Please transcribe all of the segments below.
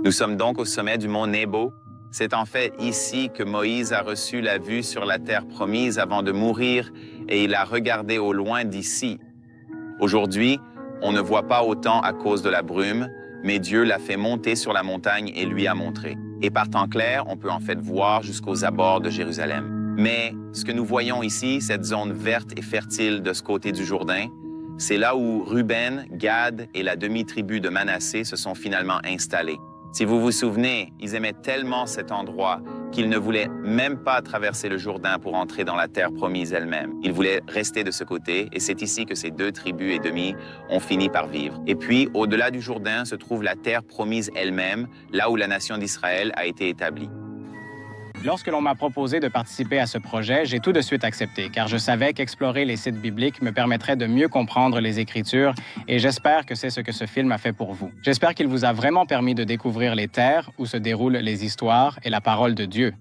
Nous sommes donc au sommet du mont Nebo. C'est en fait ici que Moïse a reçu la vue sur la terre promise avant de mourir et il a regardé au loin d'ici. Aujourd'hui, on ne voit pas autant à cause de la brume, mais Dieu l'a fait monter sur la montagne et lui a montré. Et par temps clair, on peut en fait voir jusqu'aux abords de Jérusalem. Mais ce que nous voyons ici, cette zone verte et fertile de ce côté du Jourdain, c'est là où Ruben, Gad et la demi-tribu de Manassé se sont finalement installés. Si vous vous souvenez, ils aimaient tellement cet endroit qu'ils ne voulaient même pas traverser le Jourdain pour entrer dans la terre promise elle-même. Ils voulaient rester de ce côté, et c'est ici que ces deux tribus et demie ont fini par vivre. Et puis, au-delà du Jourdain se trouve la terre promise elle-même, là où la nation d'Israël a été établie. Lorsque l'on m'a proposé de participer à ce projet, j'ai tout de suite accepté, car je savais qu'explorer les sites bibliques me permettrait de mieux comprendre les Écritures, et j'espère que c'est ce que ce film a fait pour vous. J'espère qu'il vous a vraiment permis de découvrir les terres où se déroulent les histoires et la parole de Dieu.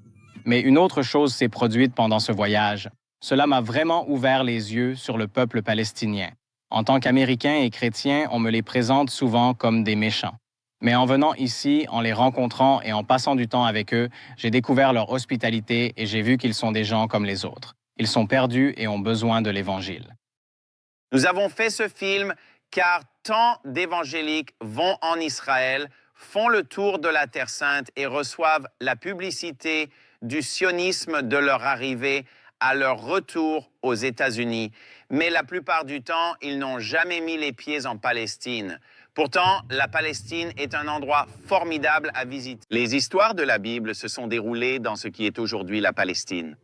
Mais une autre chose s'est produite pendant ce voyage. Cela m'a vraiment ouvert les yeux sur le peuple palestinien. En tant qu'Américain et chrétien, on me les présente souvent comme des méchants. Mais en venant ici, en les rencontrant et en passant du temps avec eux, j'ai découvert leur hospitalité et j'ai vu qu'ils sont des gens comme les autres. Ils sont perdus et ont besoin de l'Évangile. Nous avons fait ce film car tant d'évangéliques vont en Israël, font le tour de la Terre Sainte et reçoivent la publicité du sionisme de leur arrivée à leur retour aux États-Unis. Mais la plupart du temps, ils n'ont jamais mis les pieds en Palestine. Pourtant, la Palestine est un endroit formidable à visiter. Les histoires de la Bible se sont déroulées dans ce qui est aujourd'hui la Palestine.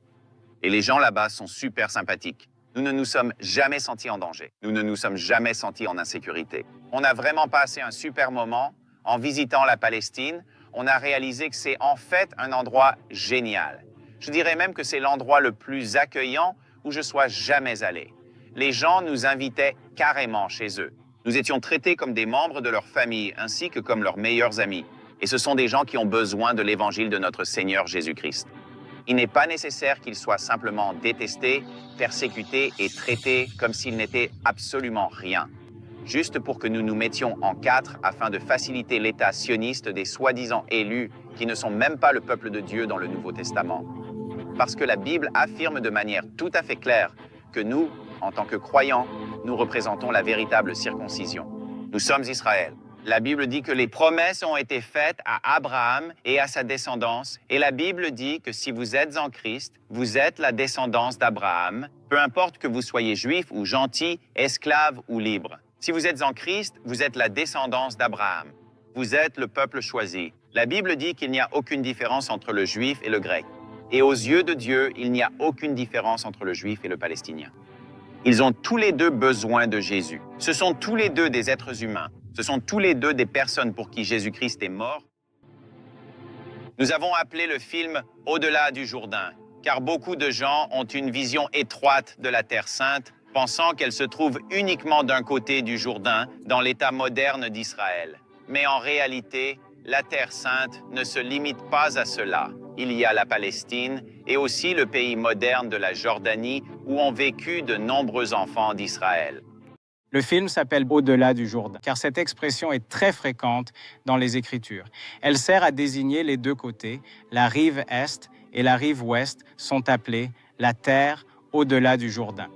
Et les gens là-bas sont super sympathiques. Nous ne nous sommes jamais sentis en danger. Nous ne nous sommes jamais sentis en insécurité. On a vraiment passé un super moment en visitant la Palestine. On a réalisé que c'est en fait un endroit génial. Je dirais même que c'est l'endroit le plus accueillant où je sois jamais allé. Les gens nous invitaient carrément chez eux. Nous étions traités comme des membres de leur famille, ainsi que comme leurs meilleurs amis. Et ce sont des gens qui ont besoin de l'évangile de notre Seigneur Jésus-Christ. Il n'est pas nécessaire qu'ils soient simplement détestés, persécutés et traités comme s'ils n'étaient absolument rien. Juste pour que nous nous mettions en quatre afin de faciliter l'état sioniste des soi-disant élus qui ne sont même pas le peuple de Dieu dans le Nouveau Testament. Parce que la Bible affirme de manière tout à fait claire que nous, en tant que croyants, nous représentons la véritable circoncision. Nous sommes Israël. La Bible dit que les promesses ont été faites à Abraham et à sa descendance. Et la Bible dit que si vous êtes en Christ, vous êtes la descendance d'Abraham, peu importe que vous soyez juif ou gentil, esclave ou libre. Si vous êtes en Christ, vous êtes la descendance d'Abraham. Vous êtes le peuple choisi. La Bible dit qu'il n'y a aucune différence entre le juif et le grec. Et aux yeux de Dieu, il n'y a aucune différence entre le juif et le palestinien. Ils ont tous les deux besoin de Jésus. Ce sont tous les deux des êtres humains. Ce sont tous les deux des personnes pour qui Jésus-Christ est mort. Nous avons appelé le film « Au-delà du Jourdain », car beaucoup de gens ont une vision étroite de la Terre Sainte, pensant qu'elle se trouve uniquement d'un côté du Jourdain, dans l'État moderne d'Israël. Mais en réalité, la Terre Sainte ne se limite pas à cela. Il y a la Palestine et aussi le pays moderne de la Jordanie où ont vécu de nombreux enfants d'Israël. Le film s'appelle « Au-delà du Jourdain », car cette expression est très fréquente dans les Écritures. Elle sert à désigner les deux côtés. La rive est et la rive ouest sont appelées la terre au-delà du Jourdain.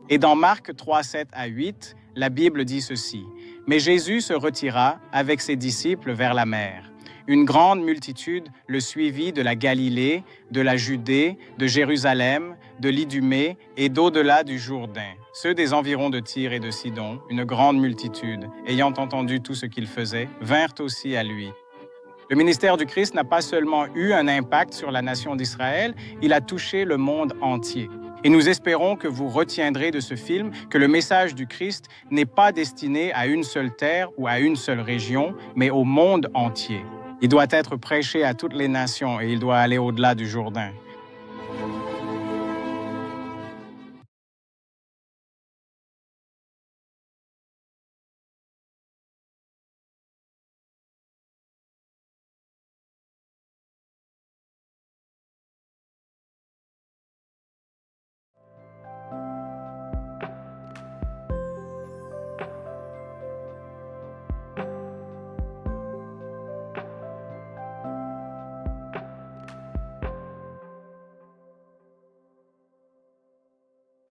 Et dans Marc 3, 7 à 8, la Bible dit ceci. « Mais Jésus se retira avec ses disciples vers la mer. Une grande multitude le suivit de la Galilée, de la Judée, de Jérusalem, de l'Idumée et d'au-delà du Jourdain. Ceux des environs de Tyr et de Sidon, une grande multitude, ayant entendu tout ce qu'il faisait, vinrent aussi à lui. » Le ministère du Christ n'a pas seulement eu un impact sur la nation d'Israël, il a touché le monde entier. Et nous espérons que vous retiendrez de ce film que le message du Christ n'est pas destiné à une seule terre ou à une seule région, mais au monde entier. Il doit être prêché à toutes les nations et il doit aller au-delà du Jourdain.